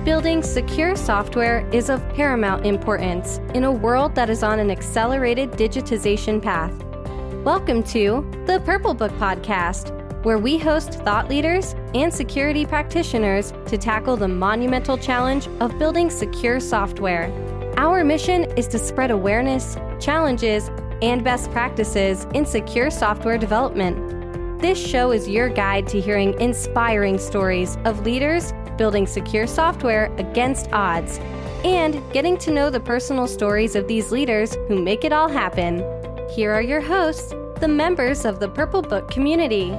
Building secure software is of paramount importance in a world that is on an accelerated digitization path. Welcome to the Purple Book Podcast, where we host thought leaders and security practitioners to tackle the monumental challenge of building secure software. Our mission is to spread awareness, challenges, and best practices in secure software development. This show is your guide to hearing inspiring stories of leaders building secure software against odds, and getting to know the personal stories of these leaders who make it all happen. Here are your hosts, the members of the Purple Book community.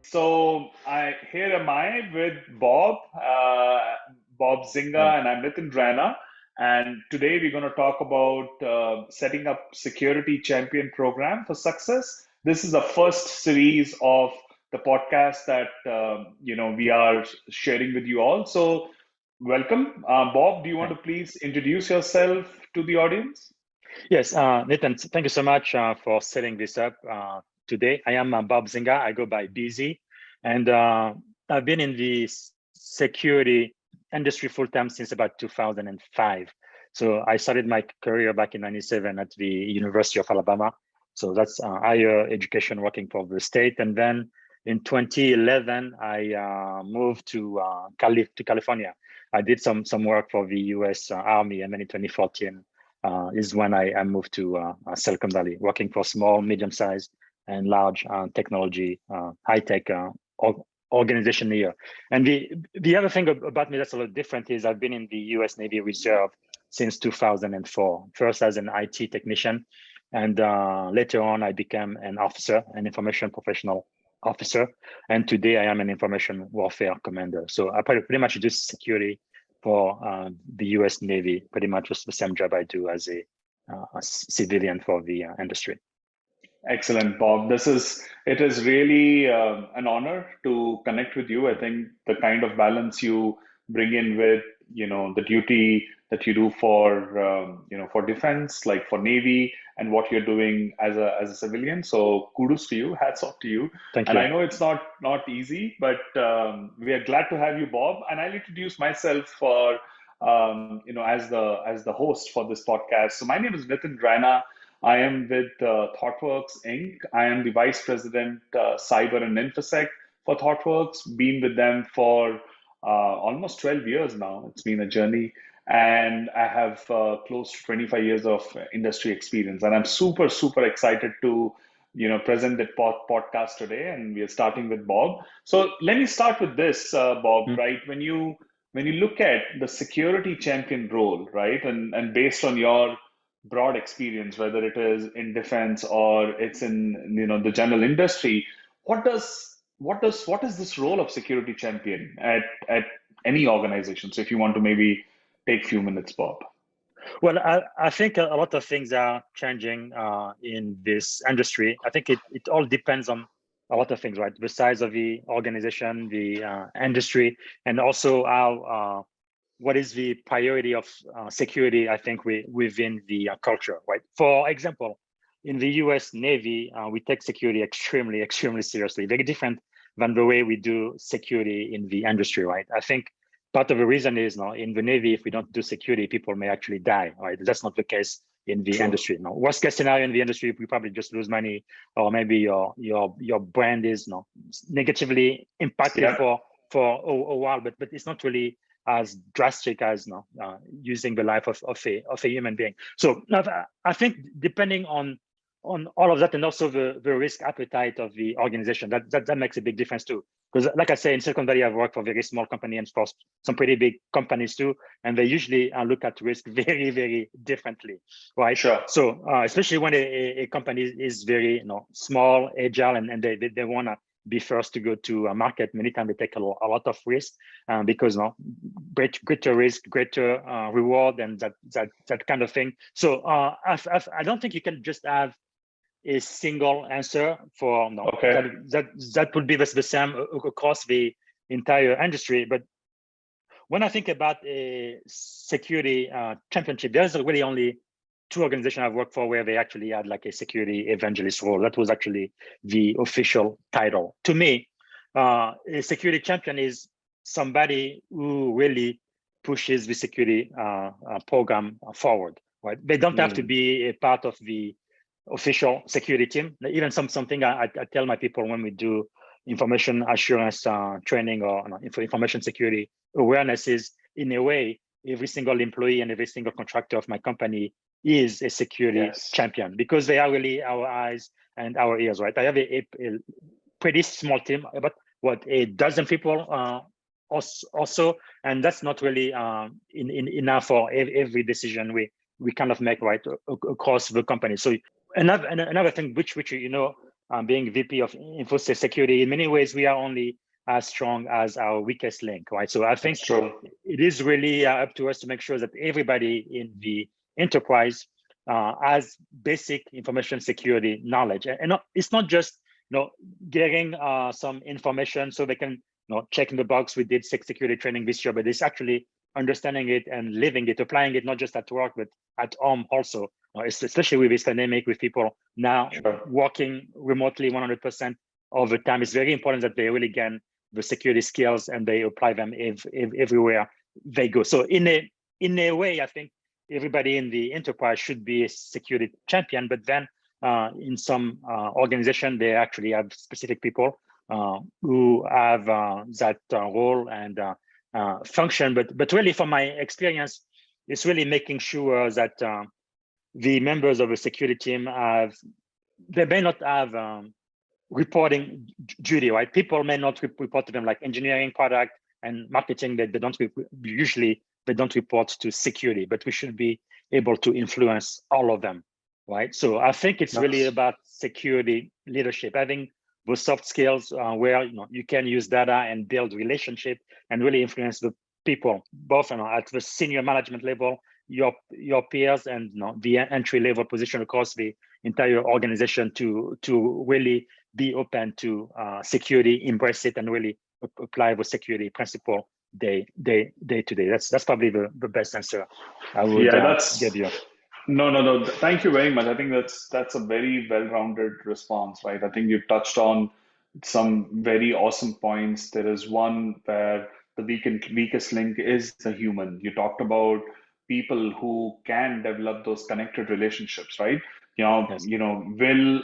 So here am I with Bob Zinga, and I'm Nitin Raina. And today we're going to talk about setting up security champion program for success. This is the first series of the podcast that we are sharing with you all. So welcome, Bob. Do you want to please introduce yourself to the audience? Yes, Nitin, thank you so much for setting this up today. I am Bob Zinga. I go by BZ, and I've been in the security industry full-time since about 2005. So I started my career back in 97 at the University of Alabama. So that's higher education working for the state. And then in 2011, I moved to California. I did some work for the US Army, and then in 2014 is when I moved to Silicon Valley, working for small, medium-sized, and large technology, high-tech organization here. And the other thing about me that's a little different is I've been in the US Navy Reserve since 2004, first as an IT technician, and later on I became an officer, an information professional officer, and today I am an information warfare commander. So I pretty much do security for the US Navy, pretty much just the same job I do as a civilian for the industry. Excellent, Bob. It is really an honor to connect with you. I think the kind of balance you bring in with, the duty that you do for, for defense, like for Navy, and what you're doing as a civilian. So kudos to you, hats off to you. Thank you. And I know it's not easy, but we are glad to have you, Bob. And I'll introduce myself for, as the host for this podcast. So my name is Nitin Raina. I am with ThoughtWorks Inc. I am the Vice President, Cyber and InfoSec for ThoughtWorks. Been with them for almost 12 years now. It's been a journey. And I have close to 25 years of industry experience. And I'm super, super excited to, present the podcast today. And we are starting with Bob. So let me start with this, Bob, right? When you look at the security champion role, right? And based on your broad experience, whether it is in defense or it's in the general industry, what is this role of security champion at any organization? So if you want to maybe take a few minutes, Bob. Well, I think a lot of things are changing in this industry. I think it all depends on a lot of things, right? The size of the organization, the industry, and also how what is the priority of security, I think, within the culture, right? For example, in the US Navy, we take security extremely, extremely seriously, very different than the way we do security in the industry, right? I think part of the reason is in the Navy, if we don't do security, people may actually die, right? That's not the case in the industry. Worst case scenario in the industry, we probably just lose money, or maybe your brand is negatively impacted for a while, but it's not really as drastic as using the life of a human being. So I think depending on all of that, and also the risk appetite of the organization, that makes a big difference too. Because like I say, in Silicon Valley, I've worked for very small companies and for some pretty big companies too, and they usually look at risk very, very differently, right? Sure. So especially when a company is very small, agile, and they want to be first to go to a market, many times they take a lot of risk because greater risk, greater reward, and that kind of thing. So I don't think you can just have a single answer for that would be the same across the entire industry. But when I think about a security championship, there's really only two organizations I've worked for where they actually had like a security evangelist role. That was actually the official title. To me, a security champion is somebody who really pushes the security program forward. Right? They don't have to be a part of the official security team. Even something I tell my people when we do information assurance training or information security awareness is, in a way, every single employee and every single contractor of my company is a security champion, because they are really our eyes and our ears, right? I have a pretty small team, about a dozen people also, and that's not really enough for every decision we kind of make, right, across the company. So another thing, which being VP of info security, in many ways we are only as strong as our weakest link, right? So I think it is really up to us to make sure that everybody in the enterprise has basic information security knowledge, and it's not just getting some information so they can check in the box. We did security training this year, but it's actually understanding it and living it, applying it not just at work but at home also. Especially with this pandemic, with people now working remotely 100% of the time, it's very important that they really gain the security skills and they apply them everywhere they go. So in a way, I think everybody in the enterprise should be a security champion, but then in some organization, they actually have specific people who have that role and function. But really, from my experience, it's really making sure that the members of a security team they may not have reporting duty, right? People may not report to them, like engineering, product, and marketing. They don't usually report to security, but we should be able to influence all of them, right? So I think it's really about security leadership, having those soft skills where you can use data and build relationship and really influence the people, both at the senior management level, your peers, and the entry level position across the entire organization to really be open to security, embrace it, and really apply the security principle day to day. That's probably the best answer I would give you. No. Thank you very much. I think that's a very well-rounded response, right? I think you've touched on some very awesome points. There is one where the weakest link is the human. You talked about people who can develop those connected relationships, right? Will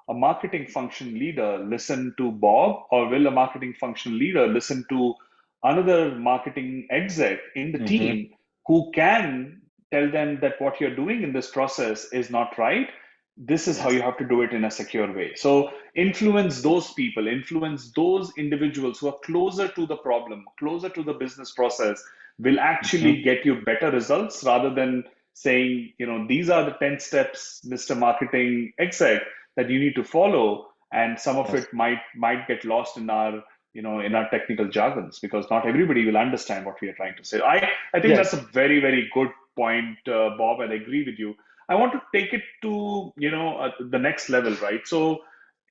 a marketing function leader listen to Bob, or will a marketing function leader listen to another marketing exec in the team who can tell them that what you're doing in this process is not right? This is how you have to do it in a secure way. So influence those people, influence those individuals who are closer to the problem, closer to the business process, will actually get you better results, rather than saying, these are the 10 steps, Mr. Marketing Exec, that you need to follow. And some of it might get lost in our in our technical jargons, because not everybody will understand what we are trying to say. I think that's a very, very good point, Bob, and I agree with you. I want to take it to the next level, right? So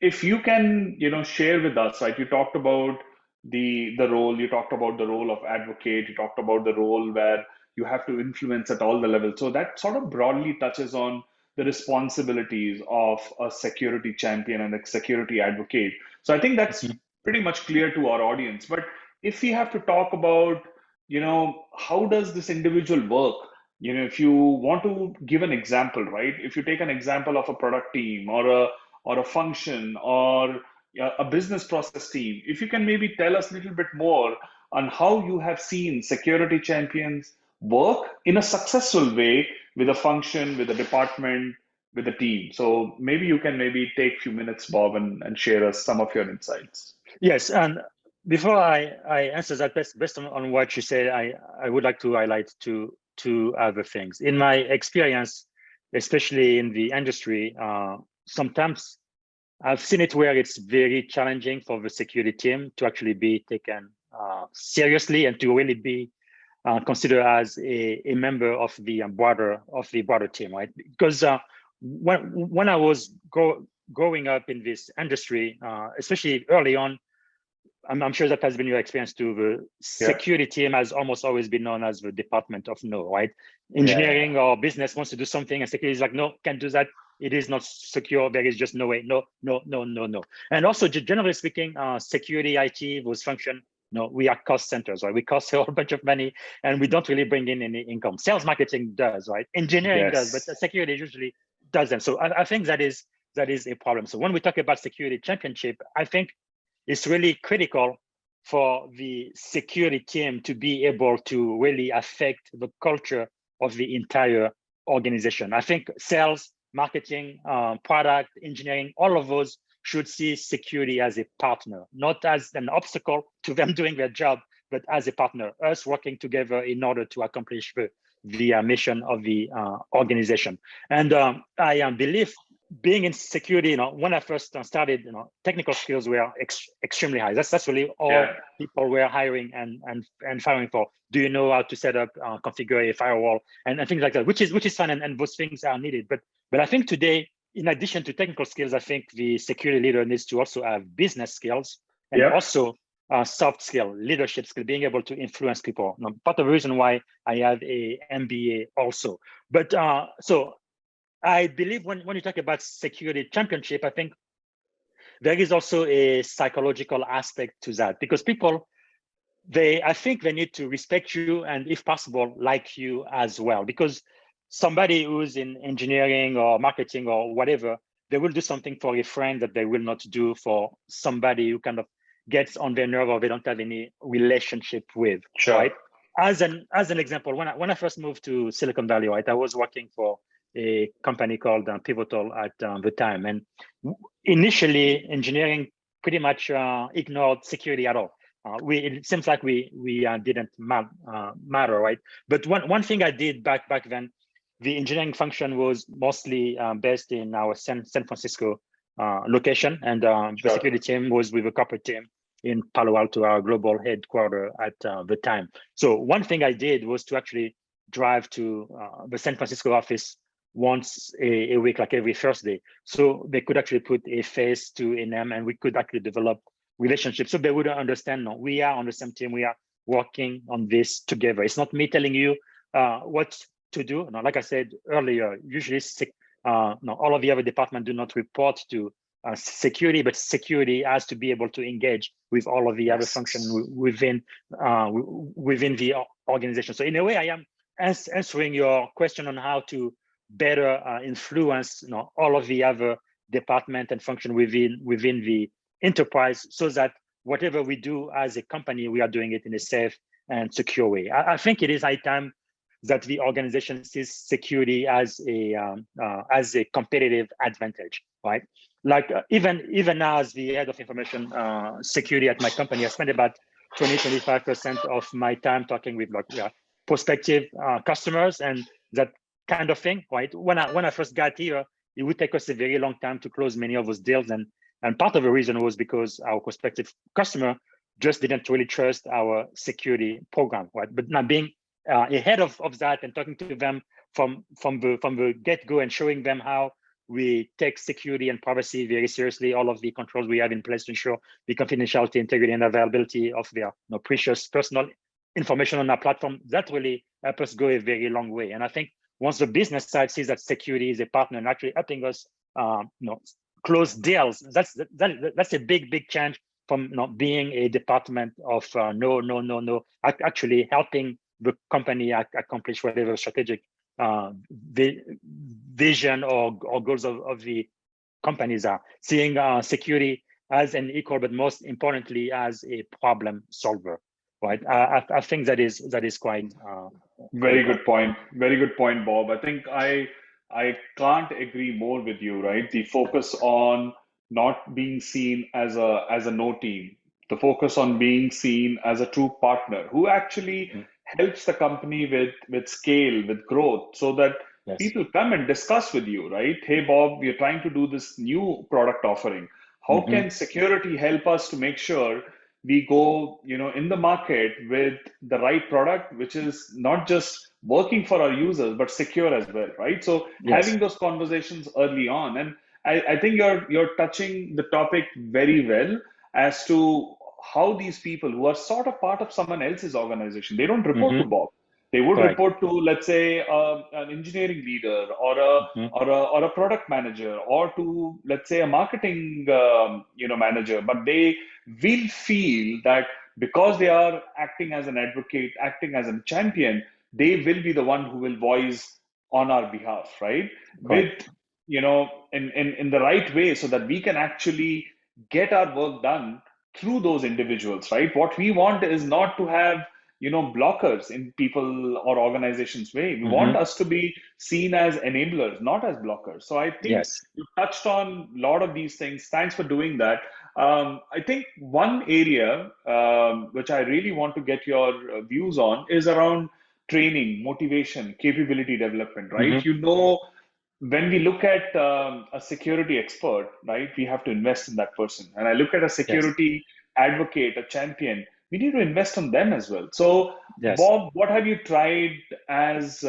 if you can share with us, right, you talked about the role, you talked about the role of advocate, you talked about the role where you have to influence at all the levels. So that sort of broadly touches on the responsibilities of a security champion and a security advocate. So I think that's pretty much clear to our audience. But if we have to talk about, how does this individual work? If you want to give an example, right? If you take an example of a product team or a function or a business process team, if you can maybe tell us a little bit more on how you have seen security champions work in a successful way with a function, with a department, with a team. So maybe you can take a few minutes, Bob, and share us some of your insights. Yes, and before I answer that, based on what you said, I would like to highlight two other things. In my experience, especially in the industry, sometimes I've seen it where it's very challenging for the security team to actually be taken seriously and to really be considered as a member of the broader team, right? Because when I was growing up in this industry, especially early on, I'm sure that has been your experience too. The security team has almost always been known as the department of no, right? Engineering or business wants to do something and security is like, no, can't do that. It is not secure. There is just no way. No, no, no, no, no. And also, generally speaking, security, IT, those function, no, we are cost centers, right? We cost a whole bunch of money and we don't really bring in any income. Sales marketing does, right? Engineering does, but security usually doesn't. So I think that is a problem. So when we talk about security championship, I think it's really critical for the security team to be able to really affect the culture of the entire organization. I think sales, marketing, product, engineering, all of those should see security as a partner, not as an obstacle to them doing their job, but as a partner, us working together in order to accomplish the mission of the organization. And I believe being in security, when I first started, technical skills were extremely high. That's really all people were hiring and firing for. Do you know how to set up, configure a firewall, and things like that, which is fun, and those things are needed. But I think today, in addition to technical skills, I think the security leader needs to also have business skills and also soft skill, leadership skill, being able to influence people. Part of the reason why I have a MBA also. But so I believe when you talk about security championship, I think there is also a psychological aspect to that, because people, I think they need to respect you and, if possible, like you as well. Because somebody who's in engineering or marketing or whatever, they will do something for a friend that they will not do for somebody who kind of gets on their nerve or they don't have any relationship with. Right? As an example, when I first moved to Silicon Valley, right, I was working for a company called Pivotal at the time. And initially, engineering pretty much ignored security at all. It seems like we didn't matter, right? But one thing I did back then, the engineering function was mostly based in our San Francisco location, and the security team was with a corporate team in Palo Alto, our global headquarters at the time. So one thing I did was to actually drive to the San Francisco office once a week, like every Thursday, so they could actually put a face to a name, and we could actually develop relationships, so they would understand, no, we are on the same team, we are working on this together. It's not me telling you what to do. No, like I said earlier, usually all of the other departments do not report to security, but security has to be able to engage with all of the other functions within the organization. So in a way, I am answering your question on how to better influence all of the other department and function within the enterprise, so that whatever we do as a company, we are doing it in a safe and secure way. I think it is high time that the organization sees security as a competitive advantage, right? Like even as the head of information security at my company, I spend about 20-25% of my time talking with prospective customers and that kind of thing, right? When I first got here, it would take us a very long time to close many of those deals, and part of the reason was because our prospective customer just didn't really trust our security program, right? But now being ahead of that and talking to them from the get-go and showing them how we take security and privacy very seriously, all of the controls we have in place to ensure the confidentiality, integrity, and availability of their precious personal information on our platform, that really helps us go a very long way. And I think once the business side sees that security is a partner and actually helping us close deals, that's a big change from being a department of no, actually helping the company accomplish whatever strategic vision or goals of the companies are. Seeing security as an equal, but most importantly as a problem solver, right? I think that is quite very good point. Very good point, Bob. I think I can't agree more with you, right? The focus on not being seen as a no team, the focus on being seen as a true partner who actually helps the company with scale, with growth, so that people come and discuss with you, right? Hey, Bob, we're trying to do this new product offering. How can security help us to make sure we go, in the market with the right product, which is not just working for our users, but secure as well, right? So having those conversations early on, and I think you're touching the topic very well as to how these people who are sort of part of someone else's organization, they don't report to Mm-hmm. Bob. They would Correct. report to, let's say, an engineering leader or a Mm-hmm. or a product manager, or to, let's say, a marketing manager. But they will feel that because they are acting as an advocate, acting as a champion, they will be the one who will voice on our behalf, right? With, Correct. in the right way, so that we can actually get our work done through those individuals, right? What we want is not to have, blockers in people or organizations' way. We want Mm-hmm. us to be seen as enablers, not as blockers. So I think Yes. you touched on a lot of these things. Thanks for doing that. I think one area which I really want to get your views on is around training, motivation, capability development, right? Mm-hmm. When we look at a security expert, right, we have to invest in that person. And I look at a Yes. security advocate, a champion, we need to invest on them as well. So, Yes. Bob, what have you tried as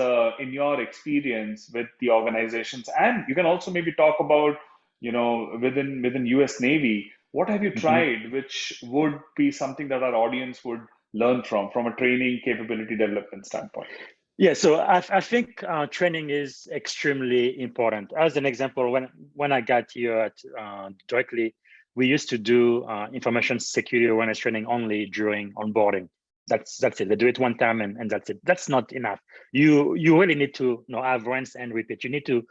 in your experience with the organizations? And you can also maybe talk about, within US Navy, what have you Mm-hmm. tried which would be something that our audience would learn from a training capability development standpoint? Yeah, so I think training is extremely important. As an example, when I got here at directly, we used to do information security awareness training only during onboarding. That's it. They do it one time and that's it. That's not enough. You really need to have rinse and repeat. You need to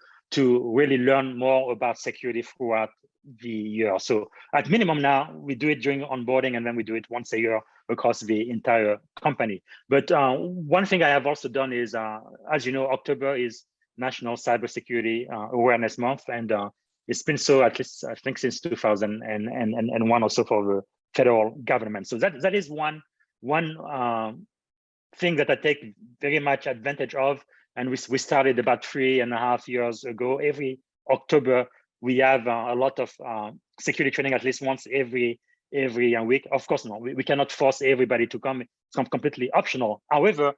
really learn more about security throughout the year. So at minimum now, we do it during onboarding, and then we do it once a year across the entire company. But one thing I have also done is, as you know, October is National Cybersecurity Awareness Month, and it's been so at least I think since 2001 or so for the federal government. So that is one thing that I take very much advantage of, and we started about 3.5 years ago. Every October we have a lot of security training, at least once every week. Of course, no, we cannot force everybody to come. It's completely optional. However,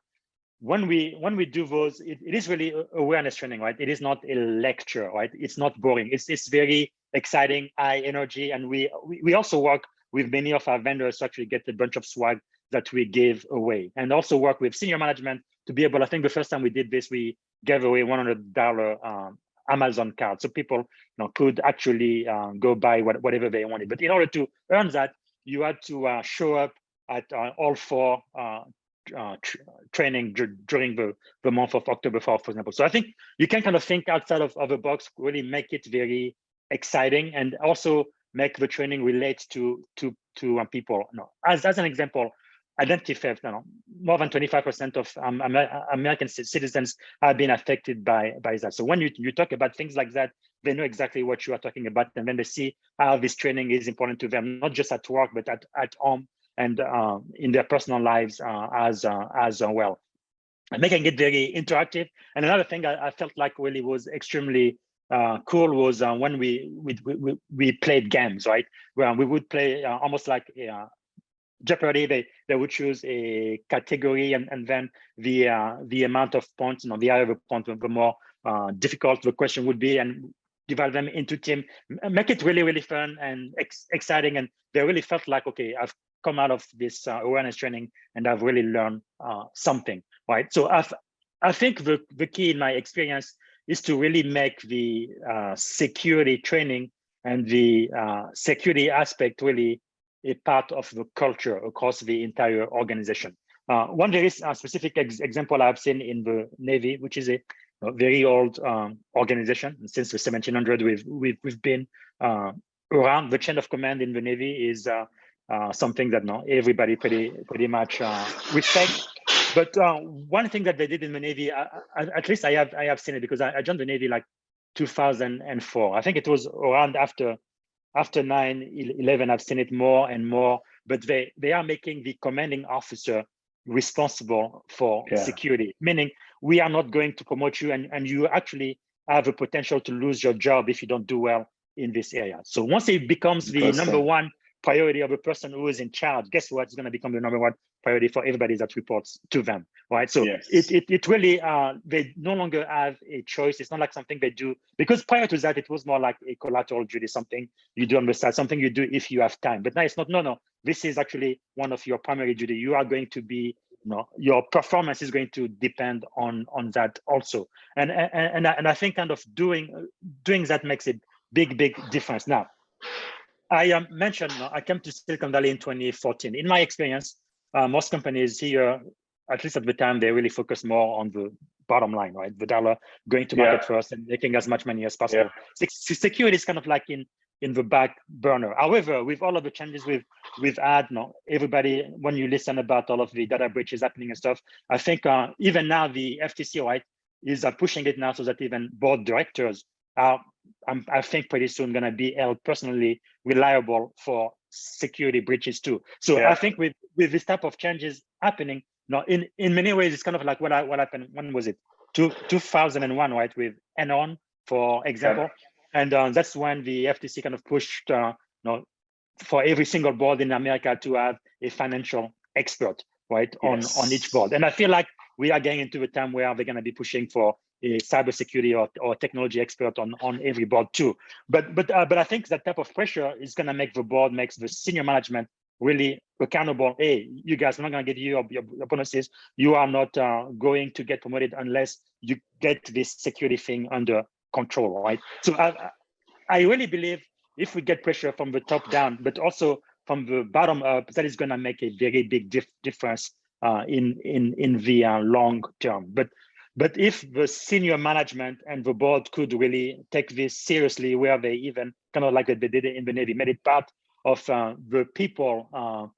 when we do those, it is really awareness training, right? It is not a lecture, right? It's not boring. It's very exciting, high energy, and we also work with many of our vendors to actually get a bunch of swag that we gave away, and also work with senior management to be able. I think the first time we did this, we gave away $100 Amazon card, so people could actually go buy whatever they wanted. But in order to earn that, you had to show up at all 4 training during the month of October, for example. So I think you can kind of think outside of the box, really make it very exciting, and also make the training relate to people. As an example, identity theft. More than 25% of American citizens have been affected by that. So when you talk about things like that, they know exactly what you are talking about, and then they see how this training is important to them, not just at work, but at home and in their personal lives as well, and making it very interactive. And another thing I felt like really was extremely cool was when we played games, right? Where we would play almost like Jeopardy. They would choose a category, and then the amount of points, the higher the point, the more difficult the question would be, and divide them into team, make it really, really fun and exciting. And they really felt like, okay, I've come out of this awareness training and I've really learned something, right? So I think the key in my experience is to really make the security training and the security aspect really a part of the culture across the entire organization. One very specific example I've seen in the Navy, which is a very old organization. Since the 1700s, we've been around. The chain of command in the Navy is something that everybody pretty much respect. But one thing that they did in the Navy, at least I have seen it, because I joined the Navy like 2004. I think it was around after 9/11. I've seen it more and more, but they are making the commanding officer responsible for security, meaning we are not going to promote you, and you actually have a potential to lose your job if you don't do well in this area. So once it becomes the number one priority of a person who is in charge, guess what? It's going to become the number one priority for everybody that reports to them, right? So Yes. it really, they no longer have a choice. It's not like something they do, because prior to that, it was more like a collateral duty, something you do on the side, something you do if you have time. But now it's not, no, this is actually one of your primary duty. You are going to be, your performance is going to depend on that also. And I think kind of doing that makes a big difference. Now, I mentioned, I came to Silicon Valley in 2014. In my experience, most companies here, at least at the time, they really focus more on the bottom line, right? The dollar, going to market first and making as much money as possible. Security is kind of like in the back burner. However, with all of the changes we've had, everybody, when you listen about all of the data breaches happening and stuff, I think even now the FTC, right, is pushing it now so that even board directors are, I think pretty soon going to be held personally reliable for security breaches too. So I think with this type of changes happening, in many ways, it's kind of like what happened. When was it? 2001, right? With Enron, for example, and that's when the FTC kind of pushed, for every single board in America to have a financial expert, right, on each board. And I feel like we are getting into a time where they're going to be pushing for a cybersecurity or technology expert on every board too. But I think that type of pressure is going to make the board, makes the senior management really accountable. Hey, you guys, I'm not going to give you your bonuses. You are not going to get promoted unless you get this security thing under control, right? So I really believe if we get pressure from the top down, but also from the bottom up, that is going to make a very big difference in the long term. But if the senior management and the board could really take this seriously, where they even kind of like they did it in the Navy, made it part of the people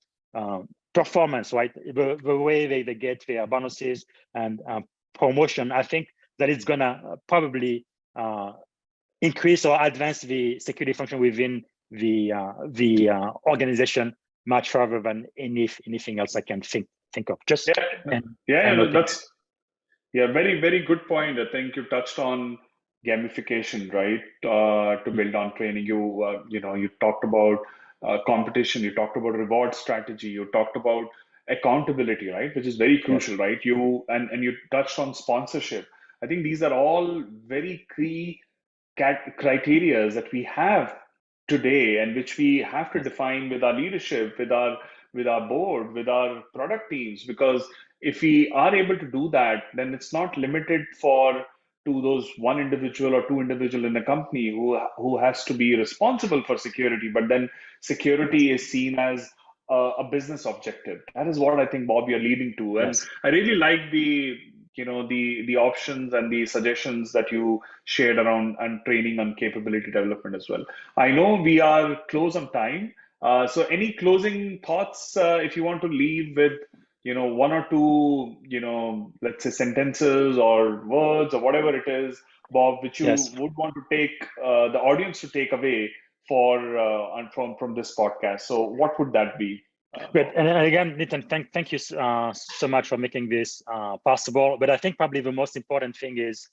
performance, right? The way they get their bonuses and promotion, I think that it's gonna probably increase or advance the security function within the organization much further than anything else I can think of. Just that's very, very good point. I think you touched on gamification, right? To build on training, you talked about competition, you talked about reward strategy, you talked about accountability, right? Which is very crucial, right? You touched on sponsorship. I think these are all very key criteria that we have today, and which we have to define with our leadership, with our board, with our product teams. Because if we are able to do that, then it's not limited to those one individual or two individual in the company who has to be responsible for security, but then security is seen as a business objective. That is what I think, Bob, you're leading to. And I really like the options and the suggestions that you shared around and training and capability development as well. I know we are close on time. So any closing thoughts, if you want to leave with, one or two, let's say sentences or words or whatever it is, Bob, which you would want to take the audience to take away from this podcast. So what would that be? Great. And again, Nitin, thank you so much for making this possible. But I think probably the most important thing is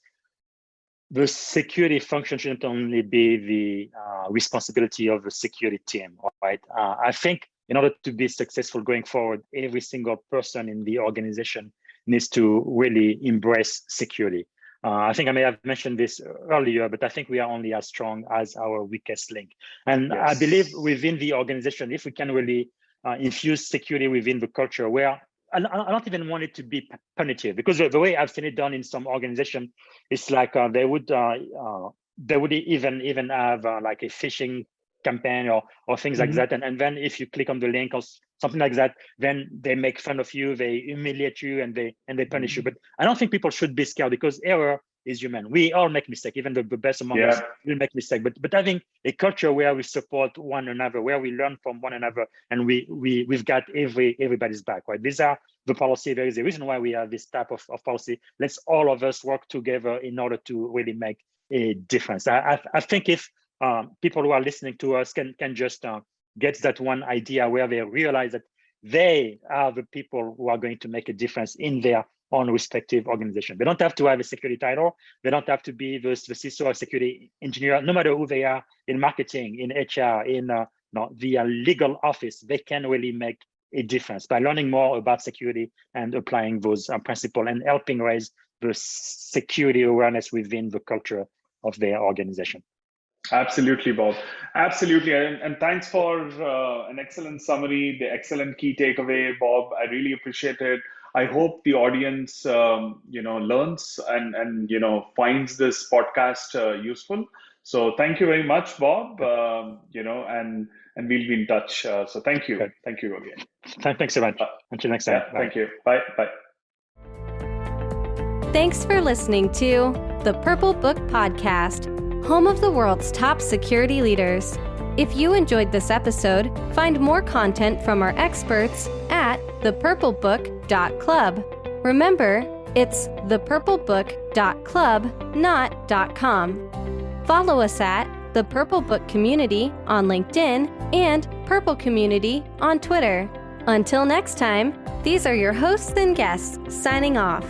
the security function shouldn't only be the responsibility of the security team, right? I think in order to be successful going forward, every single person in the organization needs to really embrace security. I think I may have mentioned this earlier, but I think we are only as strong as our weakest link. And I believe within the organization, if we can really infuse security within the culture, where I don't even want it to be punitive, because the way I've seen it done in some organization, it's like they would even have like a phishing campaign or things like that, and then if you click on the link or something like that, then they make fun of you, they humiliate you, and they punish you. But I don't think people should be scared, because error is human. We all make mistakes. Even the best among us will make mistakes. But having a culture where we support one another, where we learn from one another, and we've got everybody's back, right? These are the policy. There is a reason why we have this type of policy. Let's all of us work together in order to really make a difference. I think if people who are listening to us can just get that one idea, where they realize that they are the people who are going to make a difference in their own respective organization. They don't have to have a security title. They don't have to be the CISO or security engineer, no matter who they are in marketing, in HR, in the legal office. They can really make a difference by learning more about security and applying those principles and helping raise the security awareness within the culture of their organization. Absolutely, Bob. Absolutely. And thanks for an excellent summary, the excellent key takeaway, Bob. I really appreciate it. I hope the audience, learns and finds this podcast useful. So thank you very much, Bob. And we'll be in touch. So thank you. Okay. Thank you again. Thanks so much. Until next time. Yeah, thank you. Bye. Bye. Thanks for listening to the Purple Book Podcast, home of the world's top security leaders. If you enjoyed this episode, find more content from our experts at thepurplebook.club. Remember, it's thepurplebook.club, not .com. Follow us at the Purple Book Community on LinkedIn and Purple Community on Twitter. Until next time, these are your hosts and guests signing off.